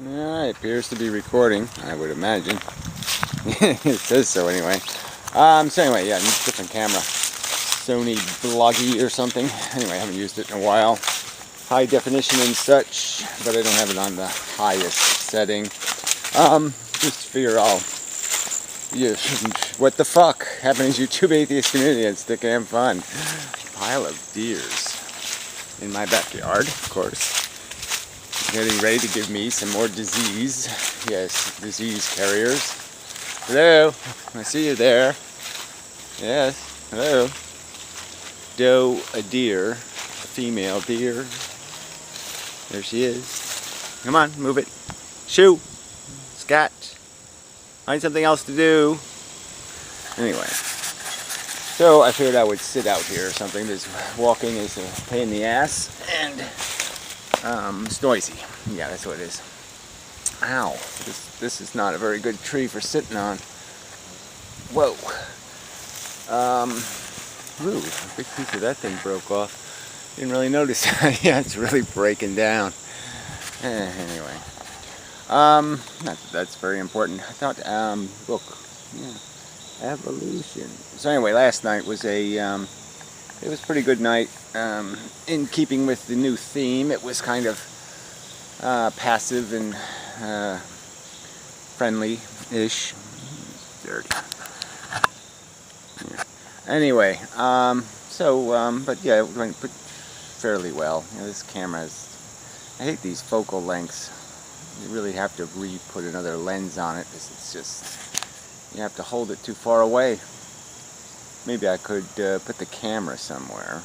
It appears to be recording, I would imagine. It says so anyway. So anyway, yeah, different camera. Sony Bloggy or something. Anyway, I haven't used it in a while. High definition and such, but I don't have it on the highest setting. Just figure out what the fuck happened in YouTube atheist community. It's thick and fun. Pile of deers in my backyard, of course. Getting ready to give me some more disease. Yes, disease carriers. Hello, I see you there. Yes, hello. Doe, a deer, a female deer. There she is. Come on, move it. Shoo! Scat! Find something else to do. Anyway, so I figured I would sit out here or something. This walking is a pain in the ass, and it's noisy. Yeah, that's what it is. Ow! This is not a very good tree for sitting on. Whoa! Ooh, a big piece of that thing broke off. Didn't really notice that. Yeah, it's really breaking down. Anyway, that's very important. I thought, book, yeah, evolution. So anyway, last night was it was a pretty good night. In keeping with the new theme, it was kind of passive and friendly-ish. Dirty. Yeah. Anyway, but yeah, it went fairly well. You know, this camera I hate these focal lengths. You really have to put another lens on it, because it's just, you have to hold it too far away. Maybe I could put the camera somewhere,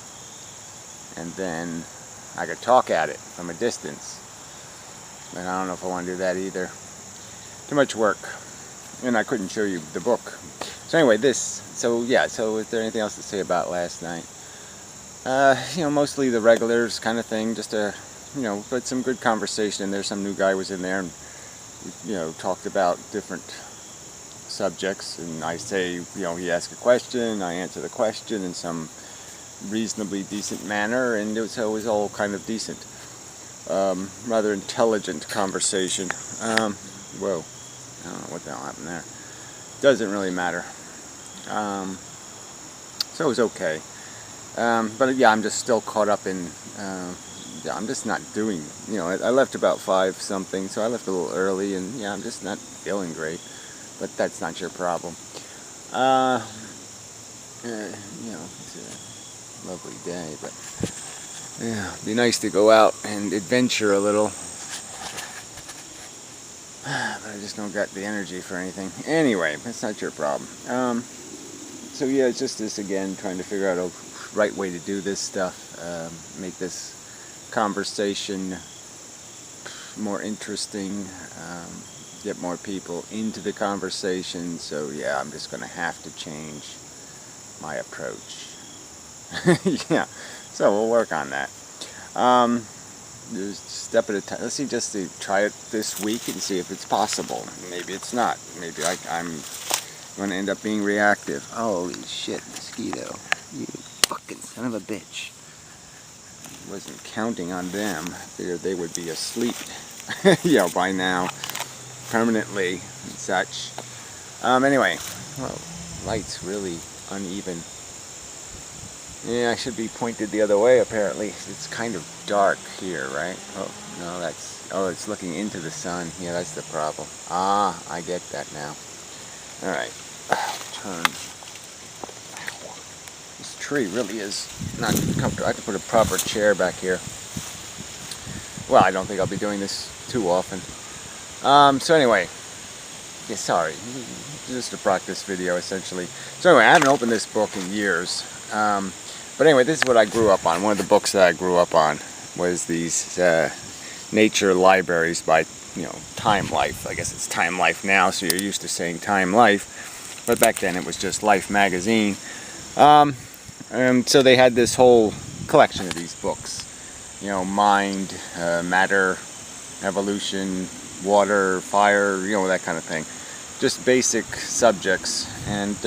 and then I could talk at it from a distance. But I don't know if I want to do that either. Too much work. And I couldn't show you the book. So anyway, so is there anything else to say about last night? Mostly the regulars kind of thing, just but some good conversation. And there's some new guy was in there and, talked about different subjects. And I say, he asked a question, I answer the question in some reasonably decent manner. And so it was all kind of decent. Rather intelligent conversation. Whoa. I don't know what the hell happened there. Doesn't really matter. So it was okay. But yeah, I'm just still caught up in, I'm just not doing, I left about 5 something, so I left a little early, and yeah, I'm just not feeling great. But that's not your problem. It's a lovely day, but yeah, it'd be nice to go out and adventure a little. But I just don't got the energy for anything. Anyway, that's not your problem. So yeah, it's just this again, trying to figure out a right way to do this stuff. Make this conversation more interesting. Get more people into the conversation. So yeah, I'm just going to have to change my approach. Yeah, so we'll work on that. Just step at a time. Let's see, just to try it this week and see if it's possible. Maybe it's not. Maybe I'm going to end up being reactive. Holy shit, mosquito. You fucking son of a bitch. I wasn't counting on them. Figured they would be asleep, by now, permanently and such. Anyway, well, light's really uneven. Yeah, I should be pointed the other way, apparently. It's kind of dark here, right? Oh, no, it's looking into the sun. Yeah, that's the problem. Ah, I get that now. Alright, turn. This tree really is not comfortable. I have to put a proper chair back here. Well, I don't think I'll be doing this too often. So anyway, yeah, sorry. Just a practice video, essentially. So anyway, I haven't opened this book in years. But anyway, this is what I grew up on. One of the books that I grew up on was these nature libraries by, Time Life. I guess it's Time Life now, so you're used to saying Time Life. But back then it was just Life magazine. And so they had this whole collection of these books. Mind, matter, evolution, water, fire, that kind of thing. Just basic subjects. And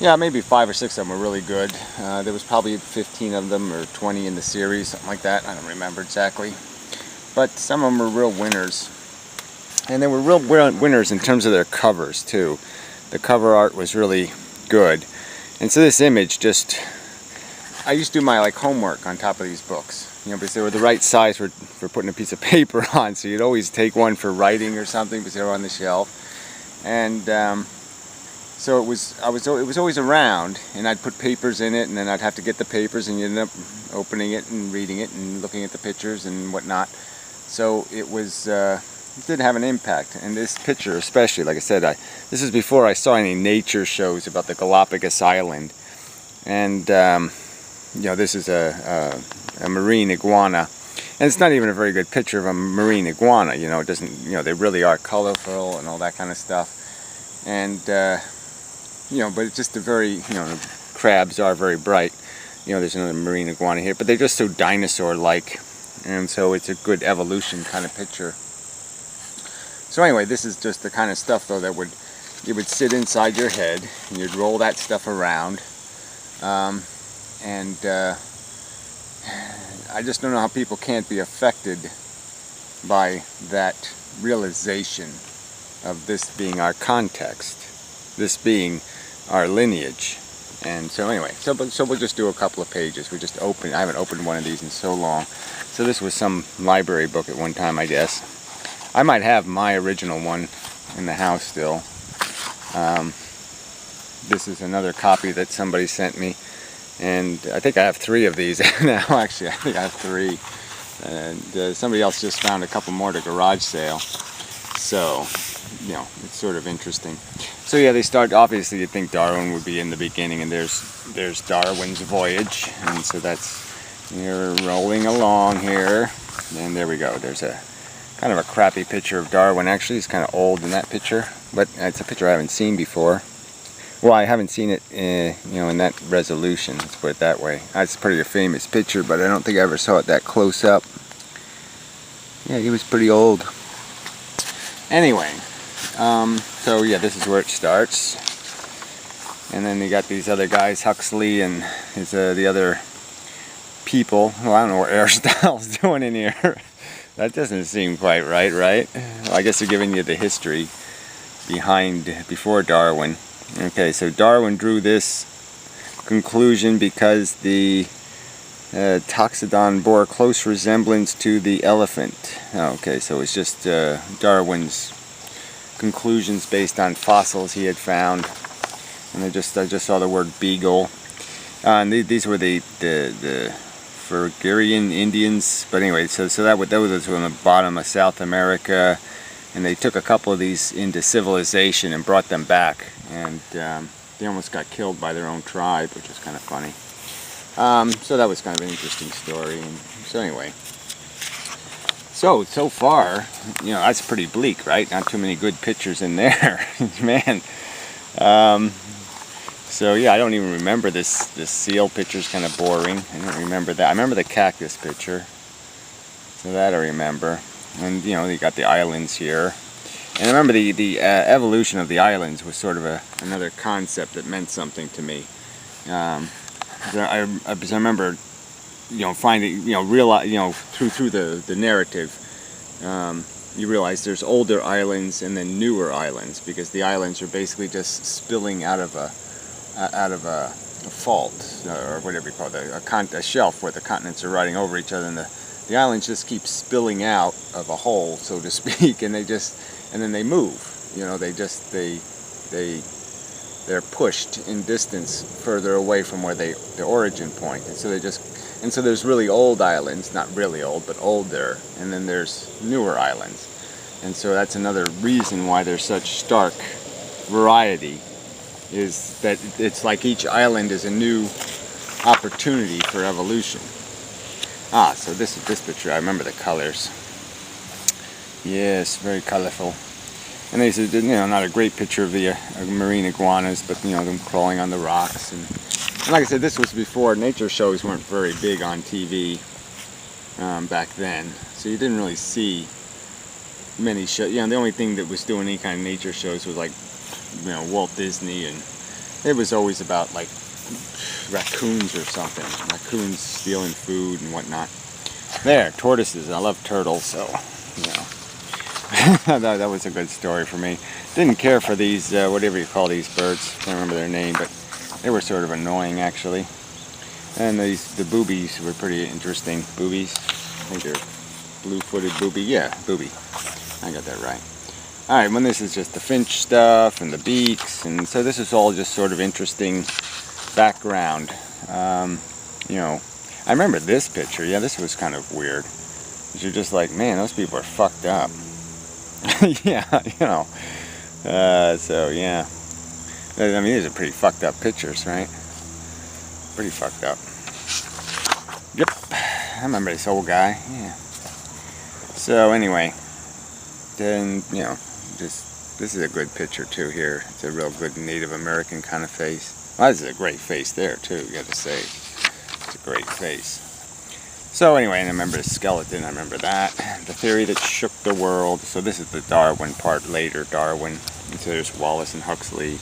yeah, maybe 5 or 6 of them were really good. There was probably 15 of them or 20 in the series, something like that. I don't remember exactly. But some of them were real winners. And they were real winners in terms of their covers too. The cover art was really good. And so this image just, I used to do my homework on top of these books, because they were the right size for putting a piece of paper on. So you'd always take one for writing or something because they were on the shelf. And so it was always around, and I'd put papers in it, and then I'd have to get the papers, and you end up opening it and reading it and looking at the pictures and whatnot. So it was. It did have an impact, and this picture especially, like I said, this is before I saw any nature shows about the Galapagos Island, and this is a marine iguana, and it's not even a very good picture of a marine iguana. It doesn't, they really are colorful and all that kind of stuff, and but it's just a very, the crabs are very bright. There's another marine iguana here, but they're just so dinosaur-like, and so it's a good evolution kind of picture. So anyway, this is just the kind of stuff though that you would sit inside your head and you'd roll that stuff around, and I just don't know how people can't be affected by that realization of this being our context, this being our lineage. And so anyway, so we'll just do a couple of pages. I haven't opened one of these in so long. So this was some library book at one time, I guess. I might have my original one in the house still. This is another copy that somebody sent me, and I think I have 3 of these now. Actually, I think I have 3, and somebody else just found a couple more at a garage sale. So, it's sort of interesting. So yeah, they start. Obviously, you'd think Darwin would be in the beginning, and there's Darwin's voyage, and so you're rolling along here, and there we go. There's a kind of a crappy picture of Darwin. Actually, he's kind of old in that picture, but it's a picture I haven't seen before. Well, I haven't seen it, in that resolution. Let's put it that way. That's a pretty famous picture, but I don't think I ever saw it that close up. Yeah, he was pretty old. Anyway, so yeah, this is where it starts, and then you got these other guys, Huxley and the other people. Well, I don't know what Aristotle's doing in here. That doesn't seem quite right? Well, I guess they're giving you the history before Darwin. Okay, so Darwin drew this conclusion because the Toxodon bore a close resemblance to the elephant. Okay, so it's just Darwin's conclusions based on fossils he had found. And I just saw the word beagle. And these were the Furgarian Indians, but anyway, so those was from the bottom of South America, and they took a couple of these into civilization and brought them back, and they almost got killed by their own tribe, which is kind of funny. So that was kind of an interesting story. And so anyway, so far, that's pretty bleak, right? Not too many good pictures in there, man. So yeah, I don't even remember this seal picture's kind of boring. I don't remember that. I remember the cactus picture, so that I remember. And you got the islands here. And I remember the evolution of the islands was sort of another concept that meant something to me. I remember, finding, through the narrative, you realize there's older islands and then newer islands, because the islands are basically just spilling out of a fault, or whatever you call it, a shelf where the continents are riding over each other, and the islands just keep spilling out of a hole, so to speak, and then they move. They're pushed in distance further away from where the origin point, and so there's really old islands, not really old, but older, and then there's newer islands, and so that's another reason why there's such stark variety, is that it's like each island is a new opportunity for evolution. So this picture, I remember the colors. Yes, very colorful. And this is, not a great picture of the marine iguanas, but them crawling on the rocks. And like I said, this was before nature shows weren't very big on TV back then, so you didn't really see many shows. The only thing that was doing any kind of nature shows was like, Walt Disney, and it was always about like raccoons or something. Raccoons stealing food and whatnot. There, tortoises. I love turtles, so That was a good story for me. Didn't care for these, whatever you call these birds. Can't remember their name, but they were sort of annoying actually. And the boobies were pretty interesting. Boobies? I think they're blue-footed booby. Yeah, booby. I got that right. Alright, when this is just the finch stuff and the beaks, and so this is all just sort of interesting background. You know, I remember this picture. Yeah, this was kind of weird. You're just like, man, those people are fucked up. Yeah, you know. So yeah. I mean, these are pretty fucked up pictures, right? Pretty fucked up. Yep. I remember this old guy. Yeah. So anyway, then, you know, this is a good picture too here. It's a real good Native American kind of face. Well, this is a great face there too, you got to say. It's a great face. So anyway, and I remember the skeleton, I remember that. The theory that shook the world. So this is the Darwin part later, Darwin. And so there's Wallace and Huxley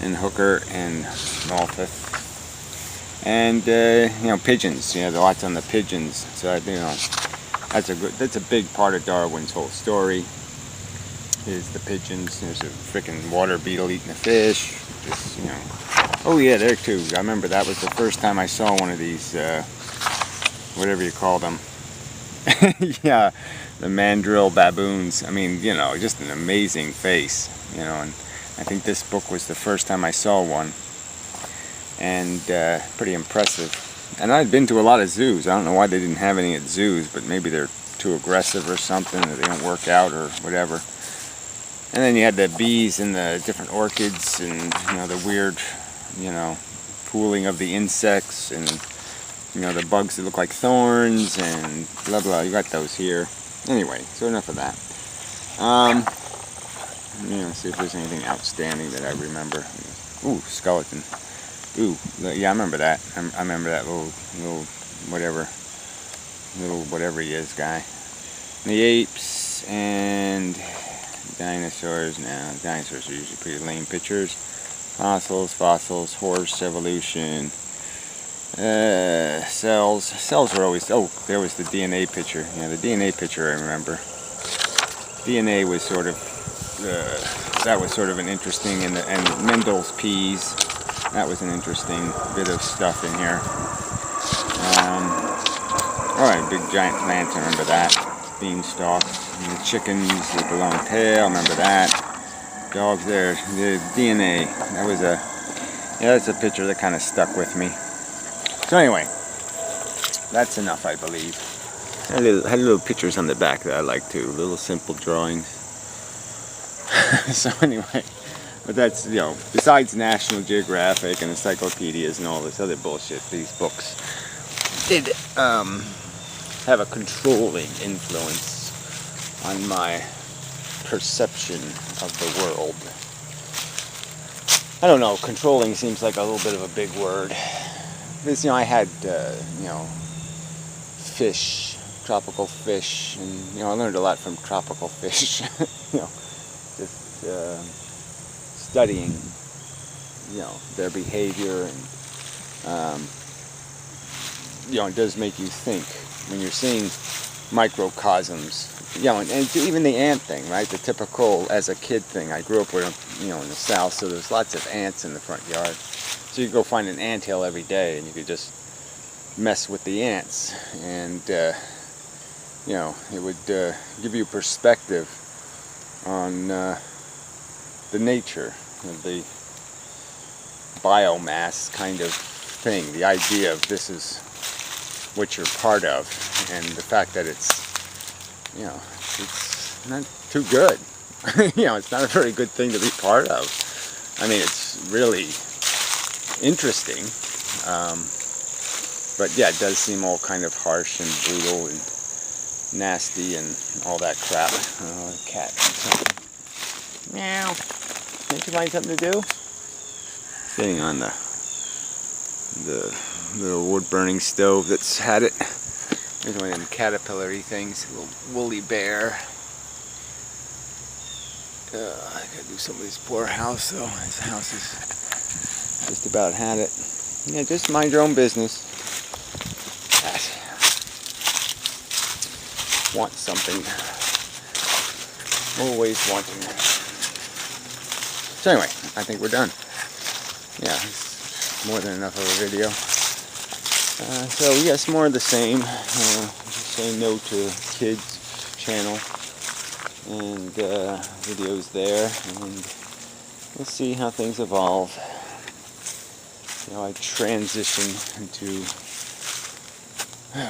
and Hooker and Malthus. And, you know, pigeons. You know, lots on the pigeons. So, you know, that's a big part of Darwin's whole story. Is the pigeons. There's a freaking water beetle eating a fish. Just, you know. Oh yeah, there too. I remember that was the first time I saw one of these, whatever you call them. Yeah, the mandrill baboons. I mean, you know, just an amazing face. You know, and I think this book was the first time I saw one. And pretty impressive. And I'd been to a lot of zoos. I don't know why they didn't have any at zoos, but maybe they're too aggressive or something, or they don't work out or whatever. And then you had the bees and the different orchids and, you know, the weird, you know, pooling of the insects and, you know, the bugs that look like thorns and blah blah. You got those here. Anyway, so enough of that. You know, see if there's anything outstanding that I remember. Ooh, skeleton. Ooh, yeah, I remember that. I remember that little whatever he is guy. The apes and dinosaurs. Now, dinosaurs are usually pretty lame pictures. Fossils, horse evolution. Cells. Cells are always. Oh, there was the DNA picture. Yeah, the DNA picture I remember. DNA was sort of. That was sort of an interesting, and Mendel's peas. That was an interesting bit of stuff in here. Alright, big giant plants, I remember that. Beanstalk. And the chickens with the long tail, I remember that. Dogs there. The DNA. That was that's a picture that kind of stuck with me. So anyway, that's enough, I believe. I had little pictures on the back that I like too. Little simple drawings. So anyway. But that's, you know, besides National Geographic and encyclopedias and all this other bullshit, these books did have a controlling influence on my perception of the world. I don't know, controlling seems like a little bit of a big word. Because, you know, I had, you know, fish, tropical fish, and, you know, I learned a lot from tropical fish. You know, just studying, you know, their behavior, and you know, it does make you think when you're seeing microcosms, you know, and even the ant thing, right? The typical as a kid thing. I grew up with, you know, in the South, so there's lots of ants in the front yard. So you could go find an anthill every day, and you could just mess with the ants, and you know, it would give you perspective on the nature of the biomass kind of thing, the idea of this is what you're part of, and the fact that it's, you know, it's not too good. You know, it's not a very good thing to be part of. I mean, it's really interesting, but yeah, it does seem all kind of harsh and brutal and nasty and all that crap. Oh, cat. Meow. Can't you find something to do? Sitting on the little wood burning stove that's had it. There's one of them caterpillar-y things, a little woolly bear. I gotta do some of this poor house though. This house is just about had it. Yeah, just mind your own business. Want something. Always wanting. So anyway, I think we're done. Yeah, it's more than enough of a video. So yes, more of the same. Say no to kids channel and videos there, and we'll see how things evolve. You know, I transition into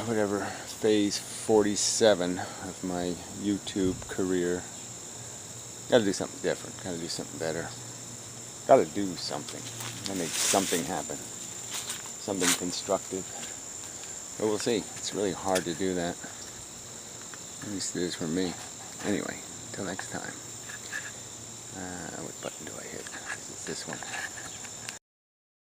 whatever phase 47 of my YouTube career. Gotta do something different, gotta do something better. Gotta do something. Gotta make something happen. Something constructive. But we'll see. It's really hard to do that. At least it is for me. Anyway, until next time. What button do I hit? Is it this one?